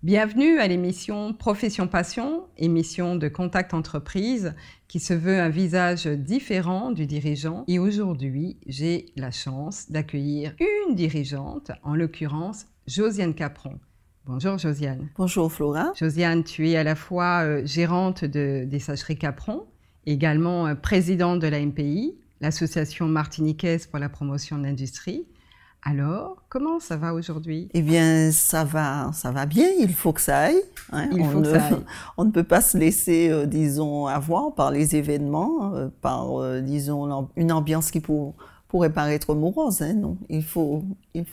Bienvenue à l'émission Profession Passion, émission de contact entreprise qui se veut un visage différent du dirigeant. Et aujourd'hui, j'ai la chance d'accueillir une dirigeante, en l'occurrence Josiane Capron. Bonjour Josiane. Bonjour Flora. Josiane, tu es à la fois gérante des sacheries Capron, également présidente de la MPI, l'association martiniquaise pour la promotion de l'industrie. Alors, comment ça va aujourd'hui? Eh bien, ça va bien, il faut que ça aille. Hein. On ne peut pas se laisser, disons, avoir par les événements, par, disons, une ambiance qui pourrait paraître morose. Hein, non, il faut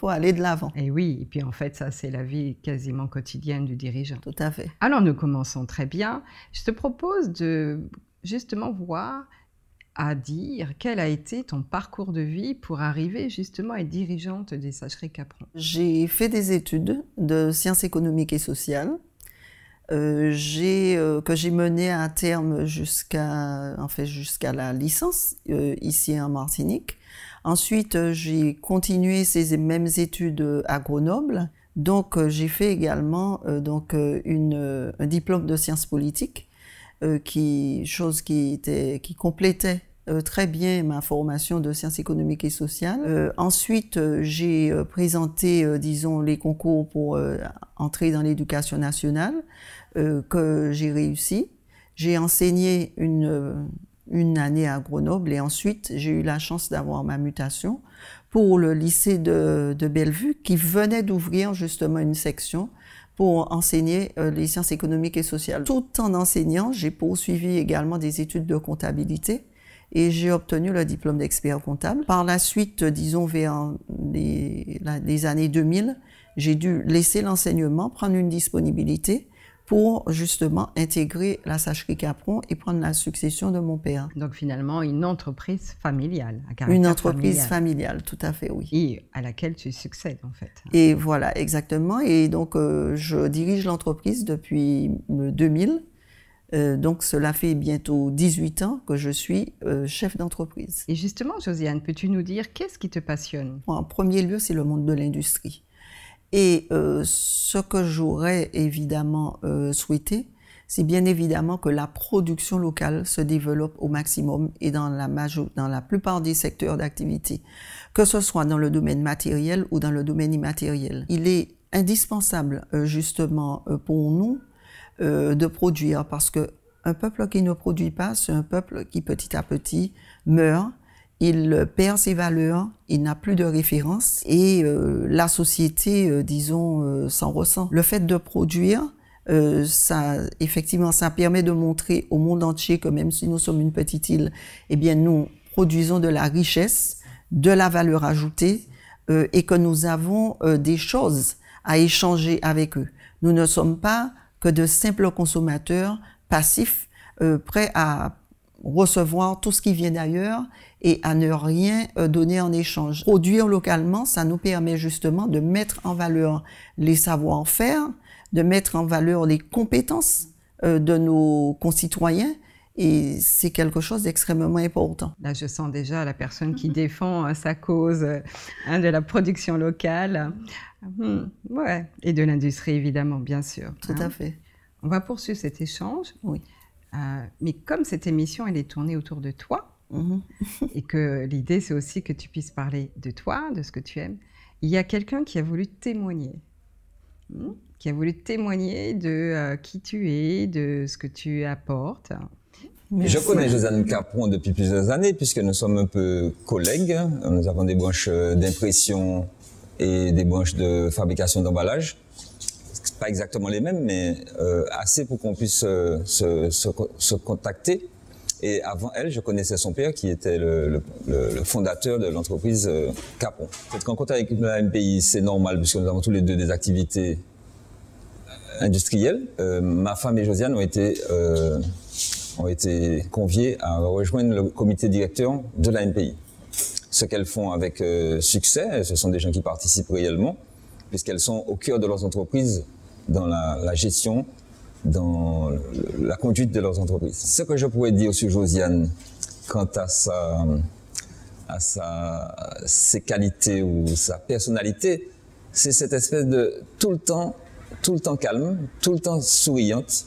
aller de l'avant. Et oui, et puis en fait, ça, c'est la vie quasiment quotidienne du dirigeant. Tout à fait. Alors, nous commençons très bien. Je te propose de justement voir à dire quel a été ton parcours de vie pour arriver justement à être dirigeante des sacheries Capron. J'ai fait des études de sciences économiques et sociales que j'ai menées à terme jusqu'à la licence ici en Martinique. Ensuite, j'ai continué ces mêmes études à Grenoble. Donc, j'ai fait également un diplôme de sciences politiques. Qui complétait très bien ma formation de sciences économiques et sociales. Ensuite, j'ai présenté, disons, les concours pour entrer dans l'éducation nationale que j'ai réussi. J'ai enseigné une année à Grenoble et ensuite, j'ai eu la chance d'avoir ma mutation pour le lycée de Bellevue qui venait d'ouvrir justement une section pour enseigner les sciences économiques et sociales. Tout en enseignant, j'ai poursuivi également des études de comptabilité et j'ai obtenu le diplôme d'expert comptable. Par la suite, disons vers les années 2000, j'ai dû laisser l'enseignement, prendre une disponibilité pour justement intégrer la sacherie Capron et prendre la succession de mon père. Donc finalement, une entreprise familiale, à caractère une entreprise familiale, tout à fait, oui. Et à laquelle tu succèdes, en fait. Et voilà, exactement. Et donc, je dirige l'entreprise depuis 2000. Donc, cela fait bientôt 18 ans que je suis chef d'entreprise. Et justement, Josiane, peux-tu nous dire qu'est-ce qui te passionne? En premier lieu, c'est le monde de l'industrie. Et ce que j'aurais évidemment souhaité, c'est bien évidemment que la production locale se développe au maximum et dans la plupart des secteurs d'activité, que ce soit dans le domaine matériel ou dans le domaine immatériel. Il est indispensable justement pour nous de produire parce qu'un peuple qui ne produit pas, c'est un peuple qui petit à petit meurt. Il perd ses valeurs, il n'a plus de référence et la société, disons, s'en ressent. Le fait de produire, ça permet de montrer au monde entier que même si nous sommes une petite île, eh bien, nous produisons de la richesse, de la valeur ajoutée et que nous avons des choses à échanger avec eux. Nous ne sommes pas que de simples consommateurs passifs, prêts à recevoir tout ce qui vient d'ailleurs et à ne rien donner en échange. Produire localement, ça nous permet justement de mettre en valeur les savoir-faire, de mettre en valeur les compétences de nos concitoyens et c'est quelque chose d'extrêmement important. Là, je sens déjà la personne qui défend sa cause de la production locale ouais. Et de l'industrie, évidemment, bien sûr. Tout à fait. On va poursuivre cet échange. Oui. Mais comme cette émission, elle est tournée autour de toi, et que l'idée, c'est aussi que tu puisses parler de toi, de ce que tu aimes, il y a quelqu'un qui a voulu témoigner. Qui a voulu témoigner de qui tu es, de ce que tu apportes. Je connais Josiane Capron depuis plusieurs années, puisque nous sommes un peu collègues. Nous avons des branches d'impression et des branches de fabrication d'emballage. Pas exactement les mêmes, mais assez pour qu'on puisse se contacter. Et avant elle, je connaissais son père qui était le fondateur de l'entreprise Capron. Cette rencontre avec la MPI, c'est normal puisque nous avons tous les deux des activités industrielles. Ma femme et Josiane ont été conviées à rejoindre le comité directeur de la MPI. Ce qu'elles font avec succès, ce sont des gens qui participent réellement, puisqu'elles sont au cœur de leurs entreprises dans la gestion, dans la conduite de leurs entreprises. Ce que je pourrais dire sur Josiane quant à ses qualités ou sa personnalité, c'est cette espèce de tout le temps tout le temps calme, tout le temps souriante,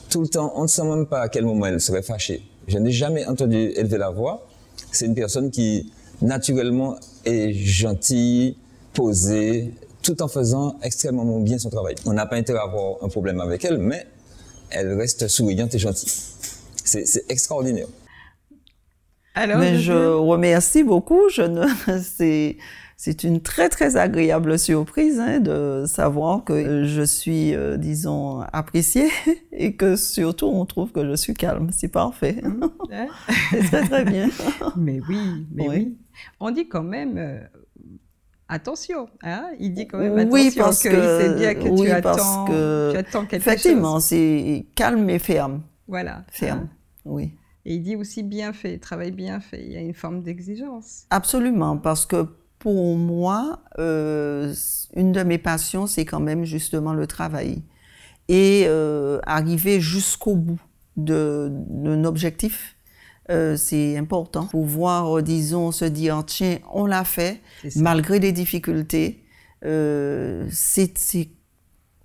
tout le temps, on ne sait même pas à quel moment elle serait fâchée. Je n'ai jamais entendu élever la voix. C'est une personne qui, naturellement, est gentille, posée, tout en faisant extrêmement bien son travail. On n'a pas intérêt à avoir un problème avec elle, mais elle reste souriante et gentille. C'est extraordinaire. Alors, mais je remercie beaucoup. C'est une très, très agréable surprise hein, de savoir que je suis, disons, appréciée et que surtout, on trouve que je suis calme. C'est parfait. C'est très, très bien. Mais oui. On dit quand même... attention, hein? Il dit quand même attention, oui, parce que c'est bien que oui, tu attends quelque chose. Effectivement, c'est calme et ferme. Voilà. Ferme, oui. Et il dit aussi bien fait, travail bien fait. Il y a une forme d'exigence. Absolument, parce que pour moi, une de mes passions, c'est quand même justement le travail. Et arriver jusqu'au bout d'un objectif, c'est important. Pouvoir, disons, se dire, tiens, on l'a fait, malgré les difficultés.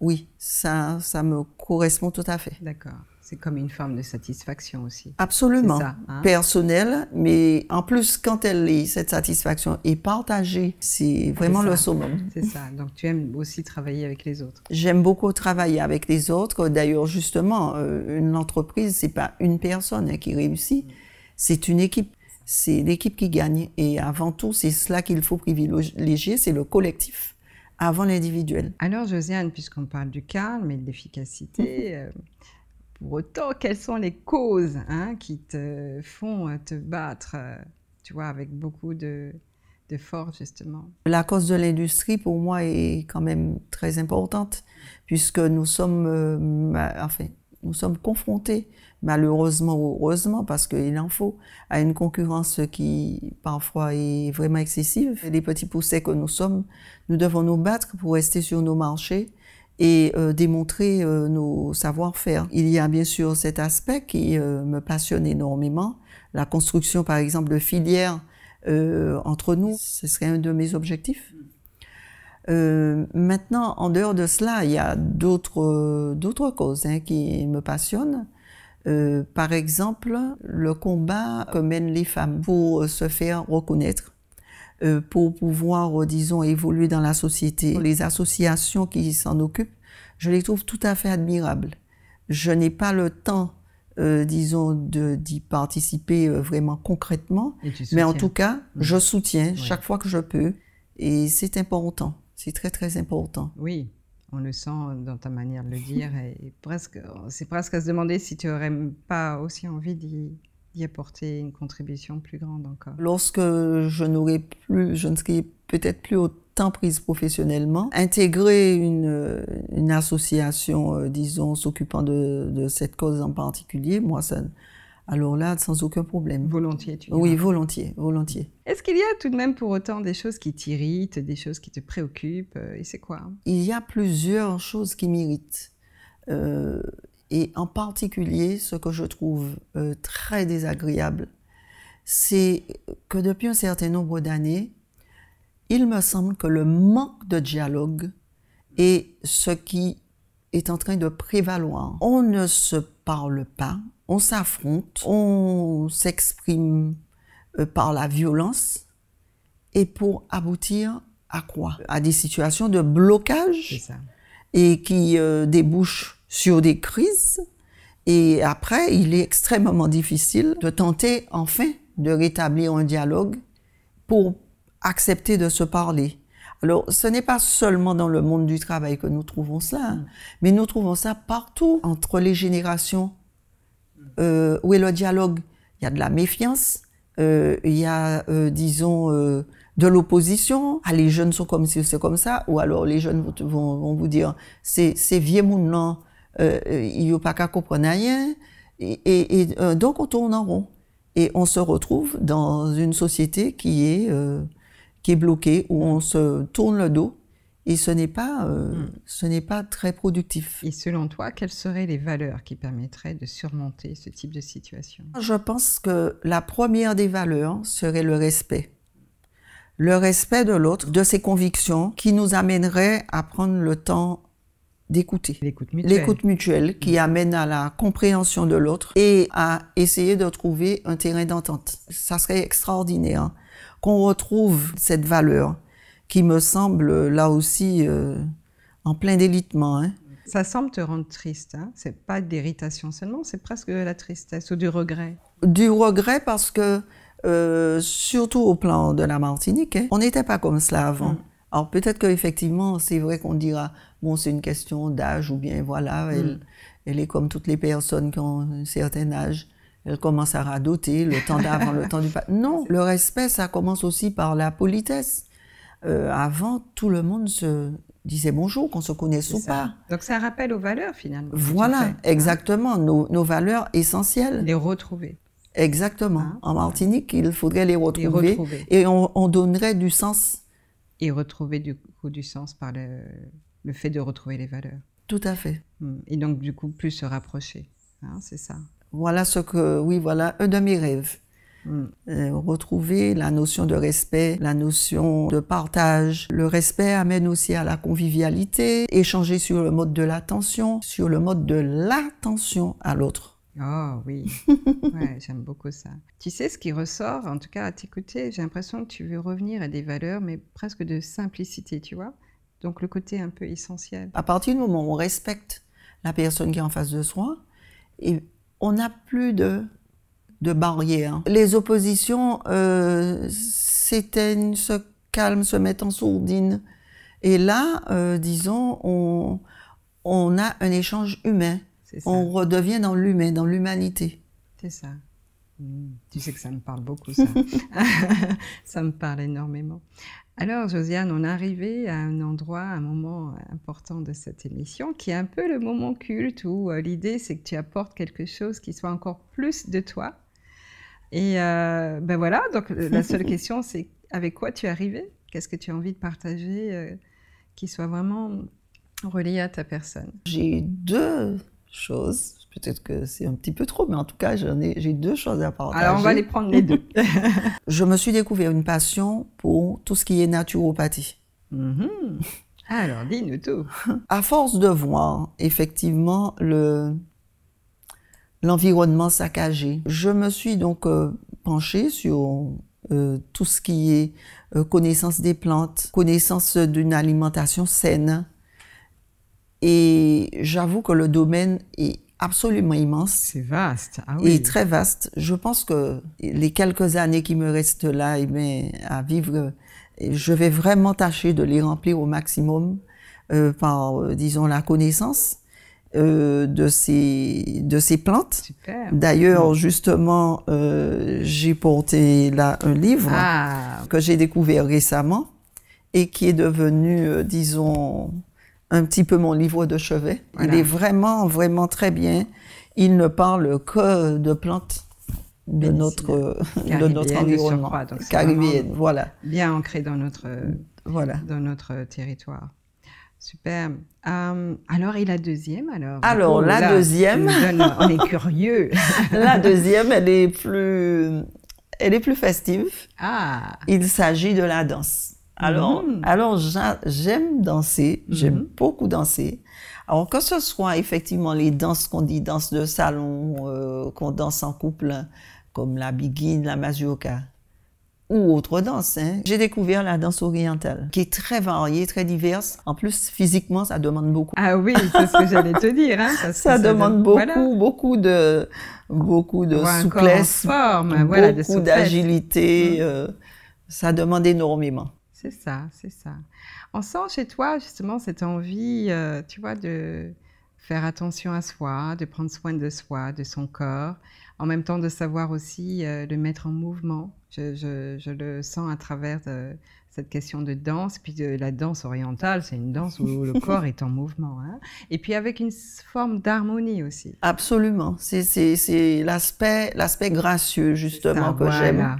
Oui, ça me correspond tout à fait. D'accord. C'est comme une forme de satisfaction aussi. Absolument. Ça, hein? Personnelle, mais en plus, quand cette satisfaction est partagée, c'est vraiment le summum. C'est ça. Donc, tu aimes aussi travailler avec les autres. J'aime beaucoup travailler avec les autres. D'ailleurs, justement, une entreprise, c'est pas une personne hein, qui réussit, c'est une équipe. C'est l'équipe qui gagne. Et avant tout, c'est cela qu'il faut privilégier, c'est le collectif avant l'individuel. Alors, Josiane, puisqu'on parle du calme et de l'efficacité, pour autant, quelles sont les causes hein, qui te font te battre, tu vois, avec beaucoup de force, justement? La cause de l'industrie, pour moi, est quand même très importante, puisque nous sommes, nous sommes confrontés, malheureusement ou heureusement, parce qu'il en faut, à une concurrence qui, parfois, est vraiment excessive. Les petits poussets que nous sommes, nous devons nous battre pour rester sur nos marchés et démontrer nos savoir-faire. Il y a bien sûr cet aspect qui me passionne énormément. La construction, par exemple, de filières entre nous, ce serait un de mes objectifs. Maintenant, en dehors de cela, il y a d'autres causes hein, qui me passionnent. Par exemple, le combat que mènent les femmes pour se faire reconnaître, pour pouvoir, disons, évoluer dans la société. Les associations qui s'en occupent, je les trouve tout à fait admirables. Je n'ai pas le temps, disons, d'y participer vraiment concrètement, mais en tout cas, je soutiens chaque fois que je peux, et c'est important, c'est très très important. Oui, on le sent dans ta manière de le dire, et c'est presque à se demander si tu n'aurais pas aussi envie d'y apporter une contribution plus grande encore. Lorsque je ne serai peut-être plus autant prise professionnellement, intégrer une association, disons, s'occupant de cette cause en particulier, moi, alors là, sans aucun problème. Volontiers, tu diras. Oui, volontiers, volontiers. Est-ce qu'il y a tout de même pour autant des choses qui t'irritent, des choses qui te préoccupent, et c'est quoi? Il y a plusieurs choses qui m'irritent. Et en particulier, ce que je trouve très désagréable, c'est que depuis un certain nombre d'années, il me semble que le manque de dialogue est ce qui est en train de prévaloir. On ne se parle pas, on s'affronte, on s'exprime par la violence, et pour aboutir à quoi? À des situations de blocage et qui débouchent sur des crises, et après, il est extrêmement difficile de tenter enfin de rétablir un dialogue pour accepter de se parler. Alors, ce n'est pas seulement dans le monde du travail que nous trouvons cela, hein, mais nous trouvons ça partout, entre les générations, où est le dialogue. Il y a de la méfiance, il y a, disons, de l'opposition. Ah, les jeunes sont comme ci, c'est comme ça, ou alors les jeunes vont vous dire, c'est vieux monde, non, il n'y a pas qu'à comprendre rien, et donc on tourne en rond. Et on se retrouve dans une société qui est bloquée, où on se tourne le dos, et ce n'est pas très productif. Et selon toi, quelles seraient les valeurs qui permettraient de surmonter ce type de situation? Je pense que la première des valeurs serait le respect. Le respect de l'autre, de ses convictions, qui nous amènerait à prendre le temps d'écouter. L'écoute mutuelle. L'écoute mutuelle qui amène à la compréhension de l'autre et à essayer de trouver un terrain d'entente. Ça serait extraordinaire qu'on retrouve cette valeur qui me semble là aussi en plein délitement. Hein. Ça semble te rendre triste, hein? C'est pas d'irritation seulement, c'est presque de la tristesse ou du regret. Du regret parce que, surtout au plan de la Martinique, hein, on n'était pas comme cela avant. Alors peut-être qu'effectivement, c'est vrai qu'on dira, bon, c'est une question d'âge ou bien voilà, elle est comme toutes les personnes qui ont un certain âge. Elle commence à radoter, le temps d'avant, le temps du pas. Non, le respect, ça commence aussi par la politesse. Avant, tout le monde se disait bonjour, qu'on se connaisse ou pas. Donc ça rappelle aux valeurs finalement. Voilà, exactement, nos valeurs essentielles. Les retrouver. Exactement. Hein? En Martinique, il faudrait les retrouver. Et on donnerait du sens. Et retrouver du coup du sens par le fait de retrouver les valeurs. Tout à fait. Et donc du coup plus se rapprocher, hein, c'est ça. Voilà voilà un de mes rêves. Retrouver la notion de respect, la notion de partage. Le respect amène aussi à la convivialité, échanger sur le mode de l'attention, sur le mode de l'attention à l'autre. Oh oui, ouais, j'aime beaucoup ça. Tu sais, ce qui ressort, en tout cas à t'écouter, j'ai l'impression que tu veux revenir à des valeurs, mais presque de simplicité, tu vois. Donc le côté un peu essentiel. À partir du moment où on respecte la personne qui est en face de soi, et on n'a plus de barrières. Les oppositions s'éteignent, se calment, se mettent en sourdine. Et là, disons, on a un échange humain. On redevient dans l'humain, dans l'humanité. C'est ça. Tu sais que ça me parle beaucoup, ça. Ça me parle énormément. Alors, Josiane, on est arrivé à un endroit, un moment important de cette émission, qui est un peu le moment culte, où l'idée, c'est que tu apportes quelque chose qui soit encore plus de toi. Et ben voilà, donc la seule question, c'est avec quoi tu es arrivé? Qu'est-ce que tu as envie de partager qui soit vraiment relié à ta personne? J'ai deux choses. Peut-être que c'est un petit peu trop, mais en tout cas, j'ai deux choses à partager. Alors, on va les prendre les deux. Je me suis découvert une passion pour tout ce qui est naturopathie. Alors, dis-nous tout. À force de voir, effectivement, l'environnement saccagé, je me suis donc penchée sur tout ce qui est connaissance des plantes, connaissance d'une alimentation saine. Et j'avoue que le domaine est absolument immense. C'est vaste. Ah oui. Et très vaste. Je pense que les quelques années qui me restent là à vivre, je vais vraiment tâcher de les remplir au maximum par, disons, la connaissance de ces plantes. Super. D'ailleurs, justement, j'ai porté là un livre que j'ai découvert récemment et qui est devenu, disons, un petit peu mon livre de chevet. Voilà. Il est vraiment, vraiment très bien. Il ne parle que de plantes de notre environnement. Caribéenne, voilà. Bien ancré dans notre territoire. Super. Alors, et la deuxième, alors? Alors, la deuxième... on est curieux. La deuxième, elle est plus festive. Il s'agit de la danse. Alors j'aime danser, j'aime beaucoup danser. Alors, que ce soit effectivement les danses qu'on dit danse de salon, qu'on danse en couple, comme la biguine, la mazurka, ou autre danse, hein. J'ai découvert la danse orientale, qui est très variée, très diverse. En plus, physiquement, ça demande beaucoup. Ah oui, c'est ce que j'allais te dire. Hein, ça demande beaucoup de souplesse, beaucoup d'agilité. Ça demande énormément. C'est ça, c'est ça. On sent chez toi justement cette envie, tu vois, de faire attention à soi, de prendre soin de soi, de son corps, en même temps de savoir aussi le mettre en mouvement. Je le sens à travers cette question de danse, puis de la danse orientale, c'est une danse où le corps est en mouvement, hein, et puis avec une forme d'harmonie aussi. Absolument, c'est l'aspect gracieux justement que j'aime.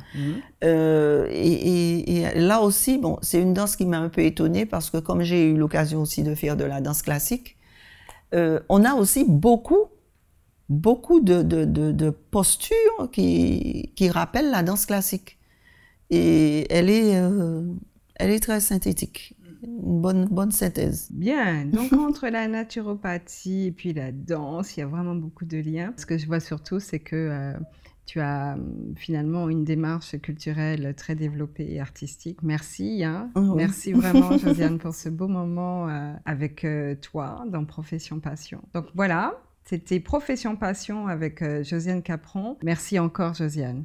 Et là aussi, bon, c'est une danse qui m'a un peu étonnée parce que comme j'ai eu l'occasion aussi de faire de la danse classique, on a aussi beaucoup de postures qui rappellent la danse classique. Et elle est très synthétique. bonne synthèse. Bien, donc entre la naturopathie et puis la danse, il y a vraiment beaucoup de liens. Ce que je vois surtout, c'est que tu as finalement une démarche culturelle très développée et artistique. Merci, hein. Oui. Merci vraiment, Josiane, pour ce beau moment avec toi dans Profession Passion. Donc voilà, c'était Profession Passion avec Josiane Capron. Merci encore, Josiane.